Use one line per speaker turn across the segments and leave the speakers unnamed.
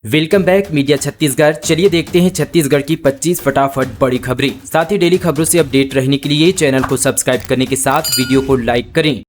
Welcome back media Chhattisgarh. चलिए देखते हैं छत्तीसगढ़ की 25 फटाफट बड़ी खबरें। साथ ही डेली खबरों से अपडेट रहने के लिए चैनल को सब्सक्राइब करने के साथ वीडियो को लाइक करें।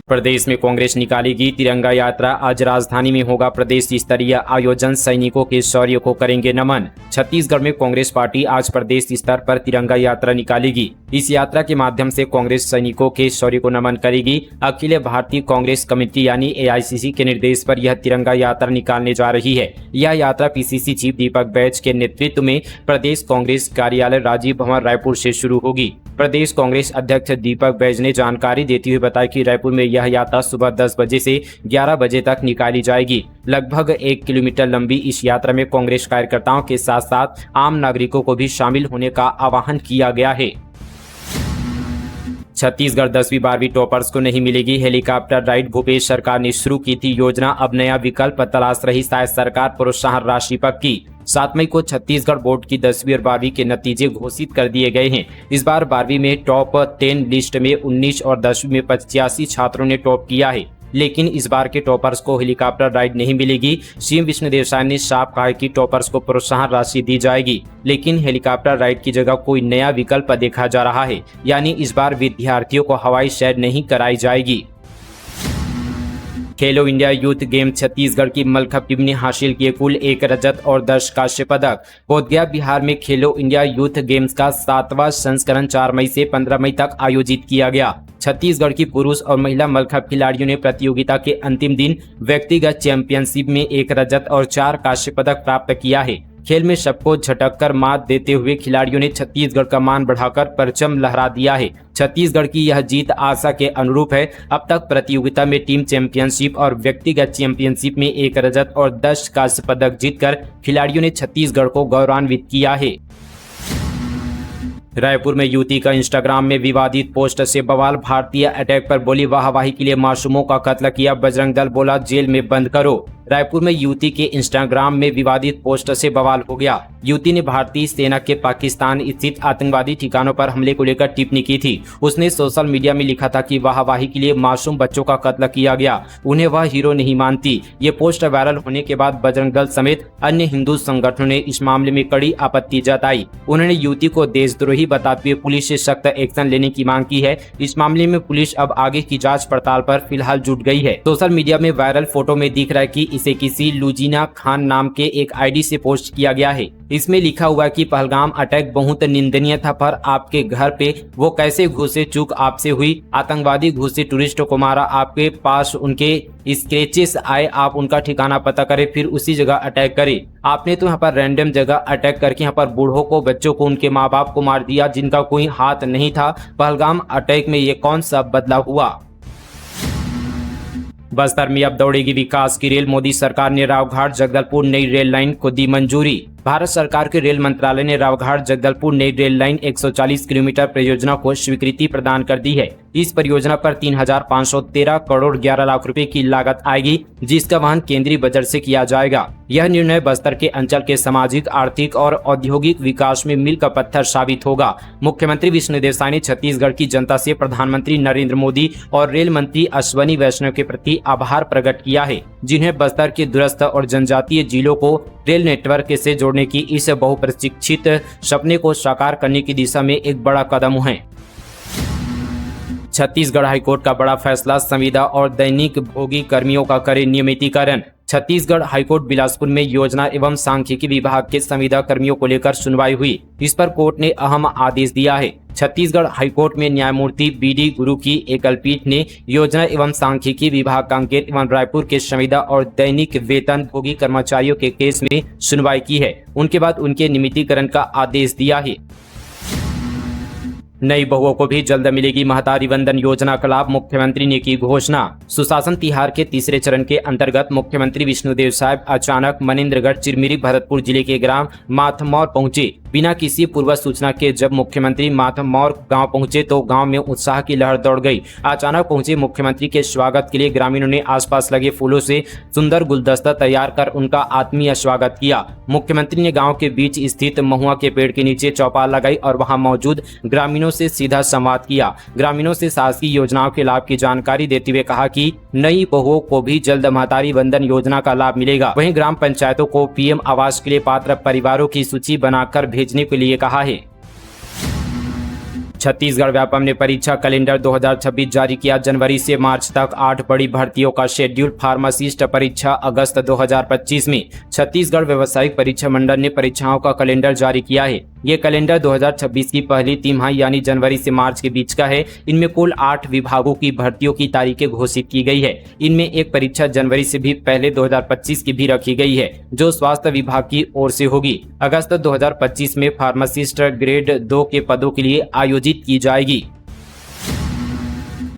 प्रदेश में कांग्रेस निकालेगी तिरंगा यात्रा। आज राजधानी में होगा प्रदेश स्तरीय आयोजन। सैनिकों के शौर्य को करेंगे नमन। छत्तीसगढ़ में कांग्रेस पार्टी आज प्रदेश स्तर पर तिरंगा यात्रा निकालेगी। इस यात्रा के माध्यम से कांग्रेस सैनिकों के शौर्य को नमन करेगी। अखिल भारतीय कांग्रेस कमेटी यानी AICC के निर्देश पर यह तिरंगा यात्रा निकालने जा रही है। यह यात्रा PCC चीफ दीपक बैज के नेतृत्व में प्रदेश कांग्रेस कार्यालय राजीव भवन रायपुर से शुरू होगी। प्रदेश कांग्रेस अध्यक्ष दीपक बैज ने जानकारी देते हुए बताया कि रायपुर में यह यात्रा सुबह 10 बजे से 11 बजे तक निकाली जाएगी। लगभग 1 किलोमीटर लंबी इस यात्रा में कांग्रेस कार्यकर्ताओं के साथ साथ आम नागरिकों को भी शामिल होने का आह्वान किया गया है। छत्तीसगढ़ 10वीं 12वीं टॉपर्स को नहीं मिलेगी हेलीकॉप्टर राइड। भूपेश सरकार ने शुरू की थी योजना, अब नया विकल्प तलाश रही शायद सरकार। प्रोत्साहन राशि पक्की। 7 मई को छत्तीसगढ़ बोर्ड की 10वीं और 12वीं के नतीजे घोषित कर दिए गए हैं। इस बार 12वीं में टॉप 10 लिस्ट में 19 और 10वीं में 85 छात्रों ने टॉप किया है। लेकिन इस बार के टॉपर्स को हेलीकॉप्टर राइड नहीं मिलेगी। CM विष्णुदेव साय ने साफ कहा है कि टॉपर्स को प्रोत्साहन राशि दी जाएगी, लेकिन हेलीकॉप्टर राइड की जगह कोई नया विकल्प देखा जा रहा है। यानी इस बार विद्यार्थियों को हवाई सैर नहीं कराई जाएगी। खेलो इंडिया यूथ गेम छत्तीसगढ़ की मलखंभ टीम ने हासिल किए कुल 1 रजत और 10 कांस्य पदक। बोधगया बिहार में खेलो इंडिया यूथ गेम्स का 7वां संस्करण 4 मई से 15 मई तक आयोजित किया गया। छत्तीसगढ़ की पुरुष और महिला मलखंभ खिलाड़ियों ने प्रतियोगिता के अंतिम दिन व्यक्तिगत चैंपियनशिप में 1 रजत और 4 कांस्य पदक प्राप्त किया है। खेल में सबको झटक मात देते हुए खिलाड़ियों ने छत्तीसगढ़ का मान बढ़ाकर परचम लहरा दिया है। छत्तीसगढ़ की यह जीत आशा के अनुरूप है। अब तक प्रतियोगिता में टीम चैंपियनशिप और व्यक्तिगत चैंपियनशिप में 1 रजत और 10 कांस्य पदक जीतकर खिलाड़ियों ने छत्तीसगढ़ को गौरवान्वित किया है। रायपुर में युवती का इंस्टाग्राम में विवादित पोस्ट से बवाल। भारतीय अटैक पर बोली वाहवाही के लिए मासूमों का कत्ल किया बजरंग दल, बोला जेल में बंद करो। रायपुर में युवती के इंस्टाग्राम में विवादित पोस्ट से बवाल हो गया। युवती ने भारतीय सेना के पाकिस्तान स्थित आतंकवादी ठिकानों पर हमले को लेकर टिप्पणी की थी। उसने सोशल मीडिया में लिखा था कि वाहवाही के लिए मासूम बच्चों का कत्ल किया गया, उन्हें वह हीरो नहीं मानती। ये पोस्ट वायरल होने के बाद बजरंग दल समेत अन्य हिंदू संगठनों ने इस मामले में कड़ी आपत्ति जताई। उन्होंने युवती को देशद्रोही बताते हुए पुलिस से सख्त एक्शन लेने की मांग की है। इस मामले में पुलिस अब आगे की जाँच पड़ताल पर फिलहाल जुट गई है। सोशल मीडिया में वायरल फोटो में दिख रहा है कि इसे किसी लुजीना खान नाम के एक ID से पोस्ट किया गया है। इसमें लिखा हुआ है कि पहलगाम अटैक बहुत निंदनीय था, पर आपके घर पे वो कैसे घुसे, चूक आपसे हुई। आतंकवादी घुसे, टूरिस्ट को मारा, आपके पास उनके स्केचेस आए, आप उनका ठिकाना पता करें, फिर उसी जगह अटैक करें। आपने तो यहाँ पर रैंडम जगह अटैक करके यहाँ पर बूढ़ों को, बच्चों को, उनके माँ बाप को मार दिया जिनका कोई हाथ नहीं था। पहलगाम अटैक में ये कौन सा बदलाव हुआ। बस्तर में अब दौड़ेगी विकास की रेल। मोदी सरकार ने रावघाट जगदलपुर नई रेल लाइन को दी मंजूरी। भारत सरकार के रेल मंत्रालय ने रावघाट जगदलपुर नई रेल लाइन 140 किलोमीटर परियोजना को स्वीकृति प्रदान कर दी है। इस परियोजना पर 3,513 करोड़ 11 लाख रुपए की लागत आएगी, जिसका वहन केंद्रीय बजट से किया जाएगा। यह निर्णय बस्तर के अंचल के सामाजिक, आर्थिक और औद्योगिक विकास में मील का पत्थर साबित होगा। मुख्यमंत्री विष्णुदेव साय ने छत्तीसगढ़ की जनता से प्रधानमंत्री नरेंद्र मोदी और रेल मंत्री अश्वनी वैष्णव के प्रति आभार प्रकट किया है, जिन्हें बस्तर के दूरस्थ और जनजातीय जिलों को रेल नेटवर्क से जोड़ने की इस बहुप्रतीक्षित सपने को साकार करने की दिशा में एक बड़ा कदम है। छत्तीसगढ़ हाईकोर्ट का बड़ा फैसला, संविदा और दैनिक भोगी कर्मियों का करे नियमितीकरण। छत्तीसगढ़ हाईकोर्ट बिलासपुर में योजना एवं सांख्यिकी विभाग के संविदा कर्मियों को लेकर सुनवाई हुई। इस पर कोर्ट ने अहम आदेश दिया है। छत्तीसगढ़ हाईकोर्ट में न्यायमूर्ति BD गुरु की एकल पीठ ने योजना एवं सांख्यिकी विभाग कांकेर एवं रायपुर के संविदा और दैनिक वेतन भोगी कर्मचारियों के केस में सुनवाई की है। उनके बाद उनके नियमितीकरण का आदेश दिया है। नई बहुओं को भी जल्द मिलेगी महतारी वंदन योजना का लाभ, मुख्यमंत्री ने की घोषणा। सुशासन तिहार के तीसरे चरण के अंतर्गत मुख्यमंत्री विष्णुदेव साय अचानक मनेन्द्रगढ़ चिरमिरी भरतपुर जिले के ग्राम माथमौर पहुंचे। बिना किसी पूर्व सूचना के जब मुख्यमंत्री माथमौर गांव पहुंचे तो गांव में उत्साह की लहर दौड़ गई। अचानक पहुंचे मुख्यमंत्री के स्वागत के लिए ग्रामीणों ने आसपास लगे फूलों से सुंदर गुलदस्ता तैयार कर उनका आत्मीय स्वागत किया। मुख्यमंत्री ने गांव के बीच स्थित महुआ के पेड़ के नीचे चौपाल लगाई और वहां मौजूद ग्रामीणों से सीधा संवाद किया। ग्रामीणों से शासकीय योजनाओं के लाभ की जानकारी देते हुए कहा कि नई बहुओं को भी जल्द महतारी वंदन योजना का लाभ मिलेगा। वहीं ग्राम पंचायतों को पीएम आवास के लिए पात्र परिवारों की सूची बनाकर भेजने के लिए कहा है। छत्तीसगढ़ व्यापम ने परीक्षा कैलेंडर 2026 जारी किया। जनवरी से मार्च तक 8 बड़ी भर्तियों का शेड्यूल। फार्मासिस्ट परीक्षा अगस्त 2025 में छत्तीसगढ़ व्यावसायिक परीक्षा मंडल ने परीक्षाओं का कैलेंडर जारी किया है। ये कैलेंडर 2026 की पहली तिमाही यानी जनवरी से मार्च के बीच का है। इनमें कुल 8 विभागों की भर्तियों की तारीखें घोषित की गई है। इनमें एक परीक्षा जनवरी से भी पहले 2025 की भी रखी गई है, जो स्वास्थ्य विभाग की ओर से होगी। अगस्त 2025 में फार्मासिस्ट ग्रेड 2 के पदों के लिए आयोजित की जाएगी।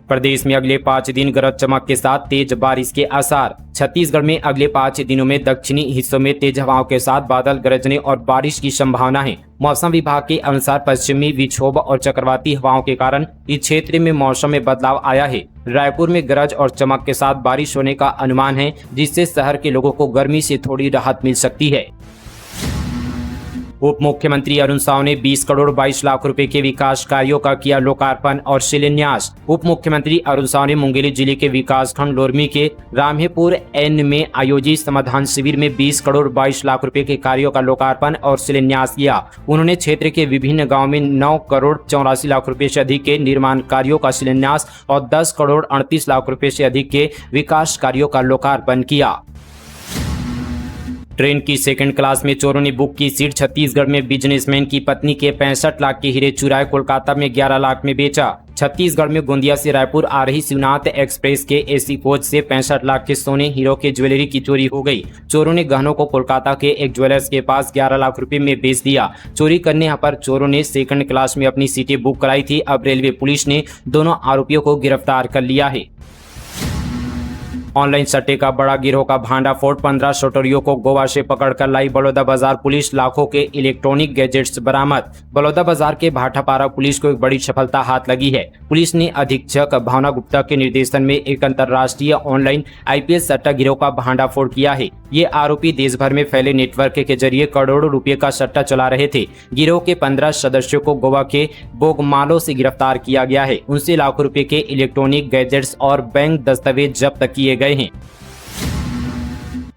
प्रदेश में अगले 5 दिन गरज चमक के साथ तेज बारिश के आसार। छत्तीसगढ़ में अगले 5 दिनों में दक्षिणी हिस्सों में तेज हवाओं के साथ बादल गरजने और बारिश की संभावना है। मौसम विभाग के अनुसार पश्चिमी विक्षोभ और चक्रवाती हवाओं के कारण इस क्षेत्र में मौसम में बदलाव आया है। रायपुर में गरज और चमक के साथ बारिश होने का अनुमान है, जिससे शहर के लोगों को गर्मी से थोड़ी राहत मिल सकती है। उप मुख्यमंत्री अरुण साव ने 20 करोड़ 22 लाख रुपए के विकास कार्यों का किया लोकार्पण और शिलान्यास। उप मुख्यमंत्री अरुण साव ने मुंगेली जिले के विकासखंड लोरमी के रामेपुर एन में आयोजित समाधान शिविर में 20 करोड़ 22 लाख रुपए के कार्यों का लोकार्पण और शिलान्यास किया। उन्होंने क्षेत्र के विभिन्न गाँव में 9 करोड़ 84 लाख रुपए से अधिक के निर्माण कार्यों का शिलान्यास और 10 करोड़ 38 लाख रुपए से अधिक के विकास कार्यों का लोकार्पण किया। ट्रेन की सेकंड क्लास में चोरों ने बुक की सीट। छत्तीसगढ़ में बिजनेसमैन की पत्नी के 65 लाख के हीरे चुराए, कोलकाता में 11 लाख में बेचा। छत्तीसगढ़ में गोंदिया से रायपुर आ रही शिवनाथ एक्सप्रेस के एसी कोच से 65 लाख के सोने हीरो के ज्वेलरी की चोरी हो गई। चोरों ने गहनों को कोलकाता के एक ज्वेलर्स के पास 11 लाख रुपए में बेच दिया। चोरी करने पर चोरों ने सेकंड क्लास में अपनी सीटें बुक कराई थी। अब रेलवे पुलिस ने दोनों आरोपियों को गिरफ्तार कर लिया है। ऑनलाइन सट्टे का बड़ा गिरोह का भांडाफोड़। 15 सटोरियों को गोवा से पकड़कर लाई बलौदाबाजार पुलिस। लाखों के इलेक्ट्रॉनिक गैजेट्स बरामद। बलौदाबाजार के भाटापारा पुलिस को एक बड़ी सफलता हाथ लगी है। पुलिस ने अधीक्षक भावना गुप्ता के निर्देशन में एक अंतर्राष्ट्रीय ऑनलाइन आईपीएस सट्टा गिरोह का भांडाफोड़ किया है। ये आरोपी देश भर में फैले नेटवर्क के जरिए करोड़ों रुपए का सट्टा चला रहे थे। गिरोह के 15 सदस्यों को गोवा के बोगमालो से गिरफ्तार किया गया है। उनसे लाखों रुपए के इलेक्ट्रॉनिक गैजेट्स और बैंक दस्तावेज जब्त किए गए हैं।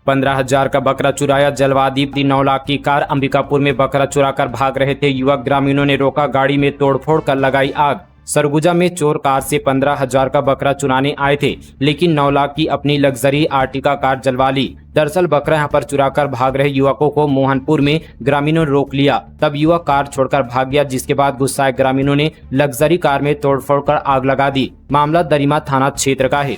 15,000 का बकरा चुराया। जलवादीप दी 9 लाख की कार। अंबिकापुर में बकरा चुराकर भाग रहे थे युवक। ग्रामीणों ने रोका, गाड़ी में तोड़फोड़ कर लगाई आग। सरगुजा में चोर कार से 15,000 का बकरा चुराने आए थे, लेकिन 9 लाख की अपनी लग्जरी आर्टिका कार जलवा ली। दरअसल बकरा यहां पर चुराकर भाग रहे युवकों को मोहनपुर में ग्रामीणों ने रोक लिया। तब युवक कार छोड़कर भाग गया, जिसके बाद गुस्साए ग्रामीणों ने लग्जरी कार में तोड़फोड़ कर आग लगा दी। मामला दरिमा थाना क्षेत्र का है।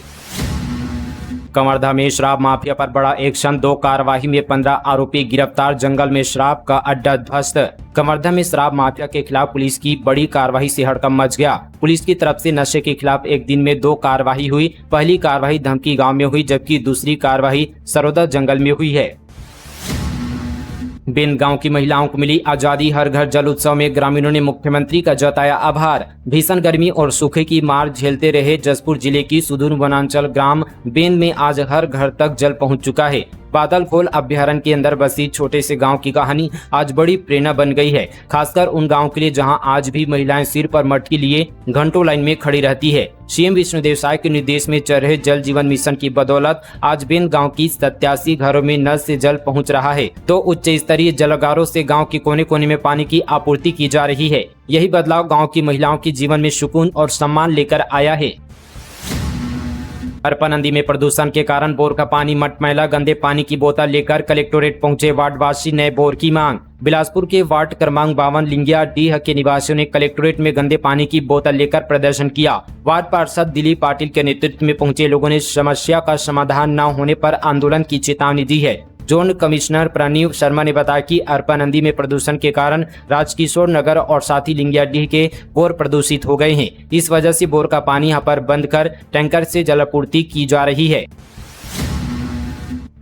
कवर्धा में शराब माफिया पर बड़ा एक्शन। 2 कार्रवाई में 15 आरोपी गिरफ्तार। जंगल में शराब का अड्डा ध्वस्त। कवर्धा में शराब माफिया के खिलाफ पुलिस की बड़ी कार्रवाई से हड़कंप मच गया। पुलिस की तरफ से नशे के खिलाफ एक दिन में 2 कार्रवाई हुई। पहली कार्रवाई धमकी गांव में हुई, जबकि दूसरी कार्रवाई सरोदा जंगल में हुई है। बेन गांव की महिलाओं को मिली आजादी। हर घर जल उत्सव में ग्रामीणों ने मुख्यमंत्री का जताया आभार। भीषण गर्मी और सूखे की मार झेलते रहे जसपुर जिले की सुदूर वनांचल ग्राम बेन में आज हर घर तक जल पहुंच चुका है। बादल खोल अभ्यारण्य के अंदर बसी छोटे से गांव की कहानी आज बड़ी प्रेरणा बन गई है, खासकर उन गांव के लिए जहां आज भी महिलाएं सिर पर मटकी लिए घंटों लाइन में खड़ी रहती है। सीएम विष्णुदेव साय के निर्देश में चल रहे जल जीवन मिशन की बदौलत आज बेन गांव की 87 घरों में नल से जल पहुंच रहा है, तो उच्च स्तरीय जलागारों से गाँव के कोने कोने में पानी की आपूर्ति की जा रही है। यही बदलाव गाँव की महिलाओं के जीवन में सुकून और सम्मान लेकर आया है। अरपा नदी में प्रदूषण के कारण बोर का पानी मटमैला। गंदे पानी की बोतल लेकर कलेक्टोरेट पहुंचे वार्डवासी, नए बोर की मांग। बिलासपुर के वार्ड क्रमांक 52 लिंगिया डीह के निवासियों ने कलेक्टोरेट में गंदे पानी की बोतल लेकर प्रदर्शन किया। वार्ड पार्षद दिलीप पाटिल के नेतृत्व में पहुंचे लोगों ने समस्या का समाधान न होने पर आंदोलन की चेतावनी दी है। जोन कमिश्नर प्रणीव शर्मा ने बताया कि अरपा नदी में प्रदूषण के कारण राजकिशोर नगर और साथ ही लिंगियाडीह के बोर प्रदूषित हो गए हैं। इस वजह से बोर का पानी यहां पर बंद कर टैंकर से जलापूर्ति की जा रही है।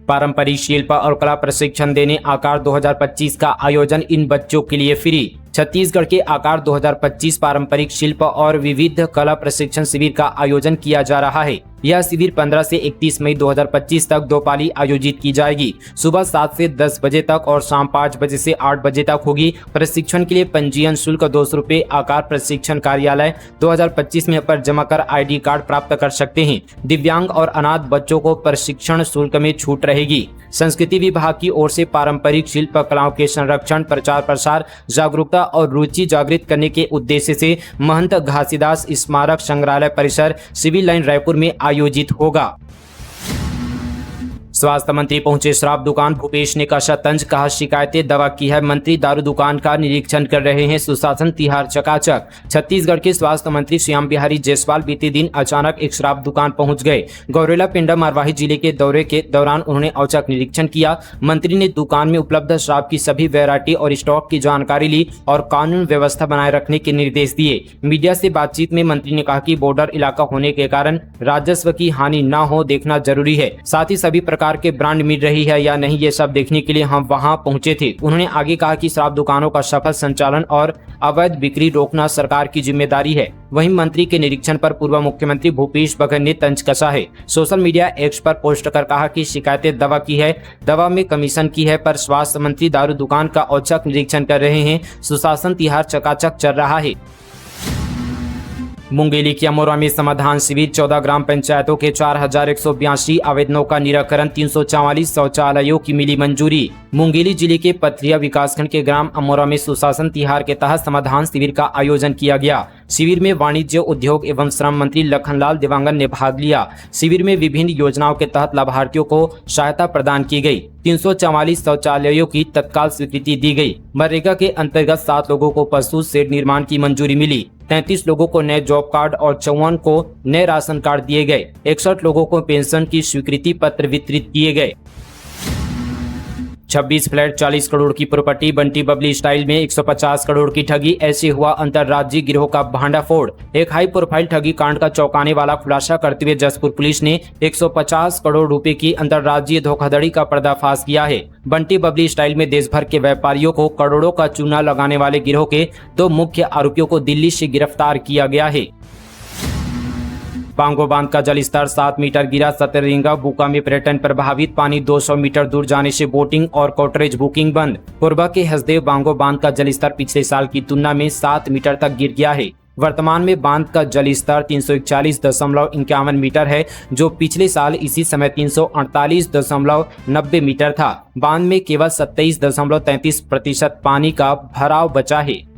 पारंपरिक शिल्प और कला प्रशिक्षण देने आकार 2025 का आयोजन इन बच्चों के लिए फ्री। छत्तीसगढ़ के आकार 2025 पारंपरिक शिल्प और विविध कला प्रशिक्षण शिविर का आयोजन किया जा रहा है। यह शिविर 15 से 31 मई 2025 तक 2 पाली आयोजित की जाएगी। सुबह 7 से 10 बजे तक और शाम 5 बजे से 8 बजे तक होगी। प्रशिक्षण के लिए पंजीयन शुल्क 200 रुपये आकार प्रशिक्षण कार्यालय 2025 में पर जमा कर ID कार्ड प्राप्त कर सकते हैं। दिव्यांग और अनाथ बच्चों को प्रशिक्षण शुल्क में छूट रहेगी। संस्कृति विभाग की ओर से पारंपरिक शिल्प कलाओं के संरक्षण, प्रचार प्रसार, जागरूकता और रुचि जागृत करने के उद्देश्य से महंत घासीदास स्मारक संग्रहालय परिसर सिविल लाइन रायपुर में आयोजित होगा। स्वास्थ्य मंत्री पहुंचे शराब दुकान, भूपेश ने कसा तंज, कहा शिकायतें दवा की है। मंत्री दारू दुकान का निरीक्षण कर रहे हैं, सुशासन तिहार चकाचक। छत्तीसगढ़ के स्वास्थ्य मंत्री श्याम बिहारी जायसवाल बीते दिन अचानक एक शराब दुकान पहुंच गए। गौरेला पिंडा मरवाही जिले के दौरे के दौरान उन्होंने औचक निरीक्षण किया। मंत्री ने दुकान में उपलब्ध शराब की सभी वैरायटी और स्टॉक की जानकारी ली और कानून व्यवस्था बनाए रखने के निर्देश दिए। मीडिया से बातचीत में मंत्री ने कहा कि बॉर्डर इलाका होने के कारण राजस्व की हानि न हो देखना जरूरी है। साथ ही सभी प्रकार के ब्रांड मिल रही है या नहीं, ये सब देखने के लिए हम वहां पहुंचे थे। उन्होंने आगे कहा कि शराब दुकानों का सफल संचालन और अवैध बिक्री रोकना सरकार की जिम्मेदारी है। वहीं मंत्री के निरीक्षण पर पूर्व मुख्यमंत्री भूपेश बघेल ने तंज कसा है। सोशल मीडिया एक्स पर पोस्ट कर कहा कि शिकायतें दवा की है, दवा में कमीशन की है, पर स्वास्थ्य मंत्री दारू दुकान का औचक निरीक्षण कर रहे हैं। सुशासन तिहार चकाचक चल रहा है। मुंगेली की अमरोहा में समाधान शिविर, 14 ग्राम पंचायतों के 4182 आवेदनों का निराकरण, 344 शौचालयों की मिली मंजूरी। मुंगेली जिले के पथरिया विकासखंड के ग्राम अमरोहा में सुशासन तिहार के तहत समाधान शिविर का आयोजन किया गया। शिविर में वाणिज्य, उद्योग एवं श्रम मंत्री लखनलाल देवांगन ने भाग लिया। शिविर में विभिन्न योजनाओं के तहत लाभार्थियों को सहायता प्रदान की गई। 344 शौचालयों की तत्काल स्वीकृति दी गई। मनरेगा के अंतर्गत 7 लोगों को पशु शेड निर्माण की मंजूरी मिली। 33 लोगों को नए जॉब कार्ड और 54 को नए राशन कार्ड दिए गए। 61 लोगों को पेंशन की स्वीकृति पत्र वितरित किए गए। 26 फ्लैट 40 करोड़ की प्रॉपर्टी, बंटी बबली स्टाइल में 150 करोड़ की ठगी, ऐसे हुआ अंतर्राज्यीय गिरोह का भांडाफोड़। एक हाई प्रोफाइल ठगी कांड का चौंकाने वाला खुलासा करते हुए जसपुर पुलिस ने 150 करोड़ रुपए की अंतर्राज्यीय धोखाधड़ी का पर्दाफाश किया है। बंटी बबली स्टाइल में देश भर के व्यापारियों को करोड़ों का चूना लगाने वाले गिरोह के 2 मुख्य आरोपियों को दिल्ली से गिरफ्तार किया गया है। बांगो बांध का जलस्तर 7 मीटर गिरा, सतरंगा बुका में पर्यटन प्रभावित, पानी 200 मीटर दूर जाने से बोटिंग और कॉटेज बुकिंग बंद। कोरबा के हसदेव बांगो बांध का जलस्तर पिछले साल की तुलना में 7 मीटर तक गिर गया है। वर्तमान में बांध का जलस्तर 341.51 मीटर है, जो पिछले साल इसी समय 348.90 मीटर था। बांध में केवल 27.33% पानी का भराव बचा है।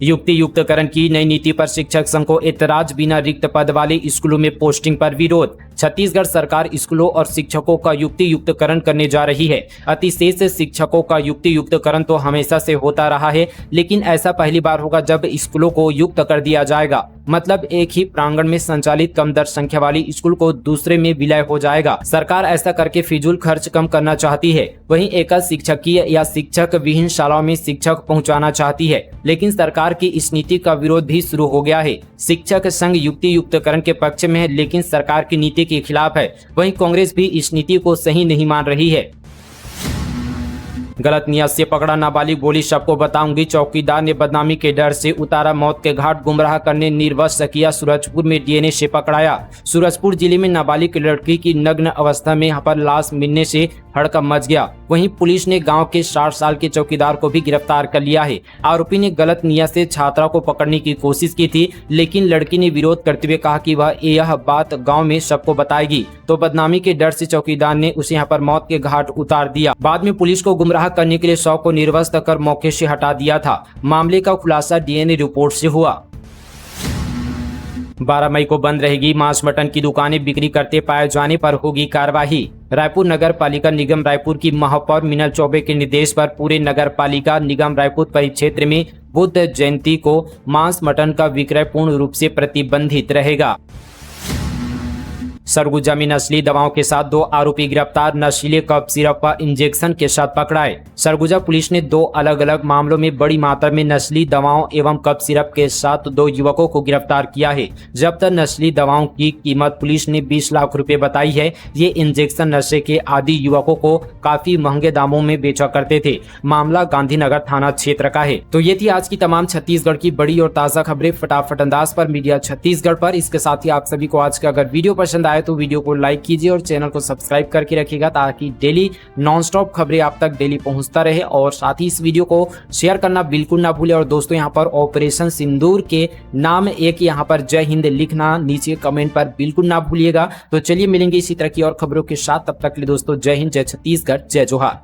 युक्ति युक्तकरण की नई नीति पर शिक्षक संघ को एतराज, बिना रिक्त पद वाले स्कूलों में पोस्टिंग पर विरोध। छत्तीसगढ़ सरकार स्कूलों और शिक्षकों का युक्ति युक्तकरण करने जा रही है। अतिशेष शिक्षकों का युक्ति युक्तकरण तो हमेशा से होता रहा है, लेकिन ऐसा पहली बार होगा जब स्कूलों को युक्त कर दिया जाएगा। मतलब एक ही प्रांगण में संचालित कम दर संख्या वाली स्कूल को दूसरे में विलय हो जाएगा। सरकार ऐसा करके फिजूल खर्च कम करना चाहती है। वहीं एकल शिक्षकीय या शिक्षक विहीन शालाओं में शिक्षक पहुंचाना चाहती है, लेकिन सरकार की इस नीति का विरोध भी शुरू हो गया है। शिक्षक संघ युक्ति युक्तकरण के पक्ष में है, लेकिन सरकार की नीति के खिलाफ है। वहीं कांग्रेस भी इस नीति को सही नहीं मान रही है। गलत नियत से पकड़ा नाबालिग, बोली सबको बताऊंगी। चौकीदार ने बदनामी के डर से उतारा मौत के घाट, गुमराह करने निर्वश किया। सूरजपुर में डीएनए से पकड़ाया। सूरजपुर जिले में नाबालिग लड़की की नग्न अवस्था में पर लाश मिलने से हड़कंप मच गया। वहीं पुलिस ने गांव के 60 साल के चौकीदार को भी गिरफ्तार कर लिया है। आरोपी ने गलत नियत से छात्रा को पकड़ने की कोशिश की थी, लेकिन लड़की ने विरोध करते हुए कहा कि वह यह बात गांव में सबको बताएगी, तो बदनामी के डर से चौकीदार ने उसे यहां पर मौत के घाट उतार दिया। बाद में पुलिस को गुमराह करने के लिए शव को निर्वस्त कर मौके से हटा दिया था। मामले का खुलासा डीएनए रिपोर्ट से हुआ। 12 मई को बंद रहेगी मांस मटन की दुकानें, बिक्री करते पाए जाने पर होगी कार्रवाई। रायपुर नगर पालिका निगम रायपुर की महापौर मीनल चौबे के निर्देश पर पूरे नगर पालिका निगम रायपुर परिक्षेत्र में बुद्ध जयंती को मांस मटन का विक्रय पूर्ण रूप से प्रतिबंधित रहेगा। सरगुजा में नस्ली दवाओं के साथ 2 आरोपी गिरफ्तार, नशीले कफ सिरप व इंजेक्शन के साथ पकड़ाए। सरगुजा पुलिस ने 2 अलग अलग मामलों में बड़ी मात्रा में नस्ली दवाओं एवं कफ सिरप के साथ 2 युवकों को गिरफ्तार किया है। जब तक नस्ली दवाओं की कीमत पुलिस ने 20 लाख रुपए बताई है। ये इंजेक्शन नशे के आदि युवकों को काफी महंगे दामों में बेचा करते थे। मामला गांधीनगर थाना क्षेत्र का है। तो ये थी आज की तमाम छत्तीसगढ़ की बड़ी और ताजा खबरें फटाफट अंदाज पर मीडिया छत्तीसगढ़ पर। इसके साथ ही आप सभी को आज का अगर वीडियो पसंद आए तो वीडियो को लाइक कीजिए और चैनल को सब्सक्राइब करके रखिएगा, ताकि डेली नॉनस्टॉप खबरें आप तक डेली पहुंचता रहे। और साथ ही इस वीडियो को शेयर करना बिल्कुल ना भूले। और दोस्तों यहाँ पर ऑपरेशन सिंदूर के नाम एक यहाँ पर जय हिंद लिखना नीचे कमेंट पर बिल्कुल ना भूलिएगा। तो चलिए मिलेंगे इसी तरह की और खबरों के साथ, तब तक के लिए दोस्तों जय हिंद, जय छत्तीसगढ़, जय जोहार।